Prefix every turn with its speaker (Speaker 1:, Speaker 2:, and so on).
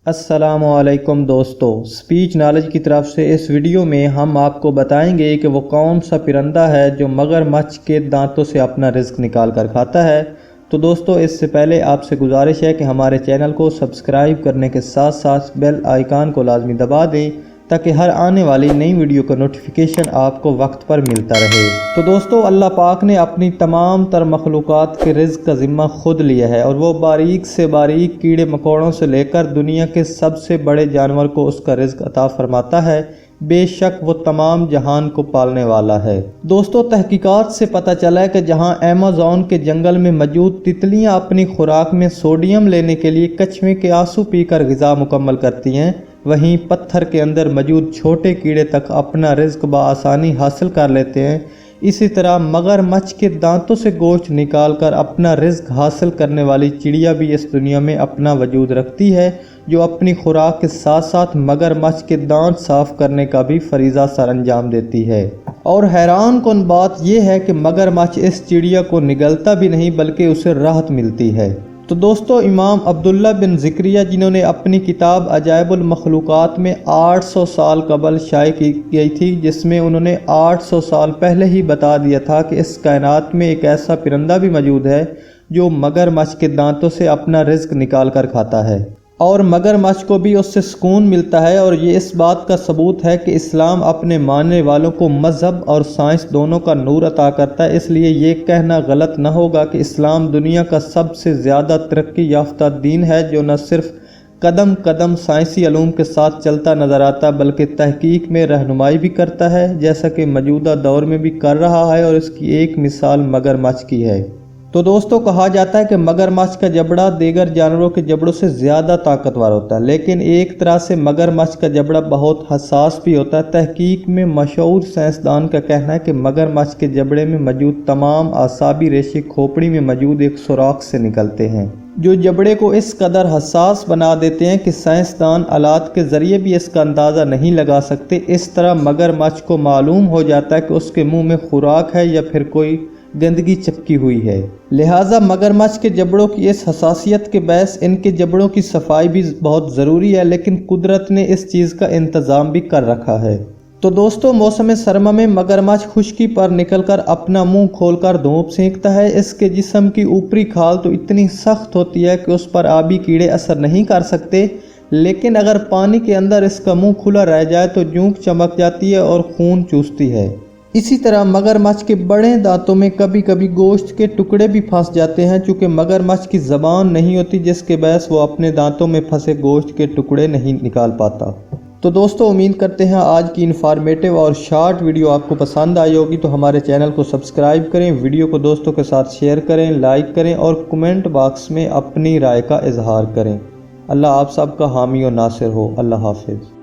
Speaker 1: अस्सलाम वालेकुम दोस्तों, स्पीच नॉलेज की तरफ से इस वीडियो में हम आपको बताएंगे कि वो कौन सा परिंदा है जो मगर मच के दांतों से अपना रिस्क निकाल कर खाता है। तो दोस्तों, इससे पहले आपसे गुजारिश है कि हमारे चैनल को सब्सक्राइब करने के साथ साथ बेल आइकन को लाजमी दबा दें ताकि हर आने वाली नई वीडियो का नोटिफिकेशन आपको वक्त पर मिलता रहे। तो दोस्तों, अल्लाह पाक ने अपनी तमाम तर मखलूक़ात के रिज़्क़ का ज़िम्मा खुद लिया है और वो बारीक से बारीक कीड़े मकोड़ों से लेकर दुनिया के सबसे बड़े जानवर को उसका रिज़्क़ अता फरमाता है। बेशक वो तमाम जहान को पालने वाला है। दोस्तों, तहकीकात से पता चला है कि जहां अमेज़न के जंगल में मौजूद तितलियां अपनी खुराक में सोडियम लेने के लिए कछुए के आंसू पीकर ग़िज़ा मुकम्मल करती हैं, वहीं पत्थर के अंदर मौजूद छोटे कीड़े तक अपना रिज़्क़ बआसानी हासिल कर लेते हैं। इसी तरह मगर मच के दांतों से गोश्त निकाल कर अपना रिज़्क़ हासिल करने वाली चिड़िया भी इस दुनिया में अपना वजूद रखती है, जो अपनी खुराक के साथ साथ मगर मच के दांत साफ़ करने का भी फरीज़ा सर अंजाम देती है। और हैरान कुन बात यह है कि मगर मच इस चिड़िया को निगलता भी नहीं बल्कि उसे राहत मिलती है। तो दोस्तों, इमाम अब्दुल्ला बिन ज़िक्रिया, जिन्होंने अपनी किताब अजाइबुल मखलूक़ात में 800 साल कबल शाये की गई थी, जिसमें उन्होंने 800 साल पहले ही बता दिया था कि इस कायनात में एक ऐसा परिंदा भी मौजूद है जो मगर मच के दांतों से अपना रिज़्क़ निकाल कर खाता है और मगर मच को भी उससे सुकून मिलता है। और ये इस बात का सबूत है कि इस्लाम अपने मानने वालों को मज़हब और साइंस दोनों का नूर अता करता है। इसलिए ये कहना गलत न होगा कि इस्लाम दुनिया का सबसे ज़्यादा तरक्की याफ्ता दीन है, जो न सिर्फ कदम कदम साइंसी अलूम के साथ चलता नज़र आता बल्कि तहकीक में रहनुमाई भी करता है, जैसा कि मौजूदा दौर में भी कर रहा है। और इसकी एक मिसाल मगर मच की है। तो दोस्तों, कहा जाता है कि मगर मच का जबड़ा दीगर जानवरों के जबड़ों से ज़्यादा ताकतवर होता है, लेकिन एक तरह से मगर मच का जबड़ा बहुत हसास भी होता है। तहकीक में मशहूर साइंसदान का कहना है कि मगर मच के जबड़े में मौजूद तमाम आसाबी रेशे खोपड़ी में मौजूद एक सुराख से निकलते हैं, जो जबड़े को इस कदर हसास बना देते हैं कि साइंसदान आलात के ज़रिए भी इसका अंदाज़ा नहीं लगा सकते। इस तरह मगर मच को मालूम हो जाता है कि उसके मुंह में खुराक है या फिर कोई गंदगी चिपकी हुई है। लिहाजा मगरमच्छ के जबड़ों की इस हसासियत के बहस इनके जबड़ों की सफाई भी बहुत ज़रूरी है, लेकिन कुदरत ने इस चीज़ का इंतज़ाम भी कर रखा है। तो दोस्तों, मौसम सरमा में मगरमच्छ खुश्की पर निकलकर अपना मुंह खोलकर धूप सेंकता है। इसके जिस्म की ऊपरी खाल तो इतनी सख्त होती है कि उस पर आबी कीड़े असर नहीं कर सकते, लेकिन अगर पानी के अंदर इसका मुंह खुला रह जाए तो जूंक चमक जाती है और खून चूसती है। इसी तरह मगरमच्छ के बड़े दांतों में कभी कभी गोश्त के टुकड़े भी फंस जाते हैं, चूँकि मगरमच्छ की ज़बान नहीं होती, जिसके बहस वो अपने दांतों में फंसे गोश्त के टुकड़े नहीं निकाल पाता। तो दोस्तों, उम्मीद करते हैं आज की इन्फॉर्मेटिव और शॉर्ट वीडियो आपको पसंद आई होगी। तो हमारे चैनल को सब्सक्राइब करें, वीडियो को दोस्तों के साथ शेयर करें, लाइक करें और कमेंट बॉक्स में अपनी राय का इजहार करें। अल्लाह आप सबका हामी और नासिर हो। अल्लाह हाफिज़।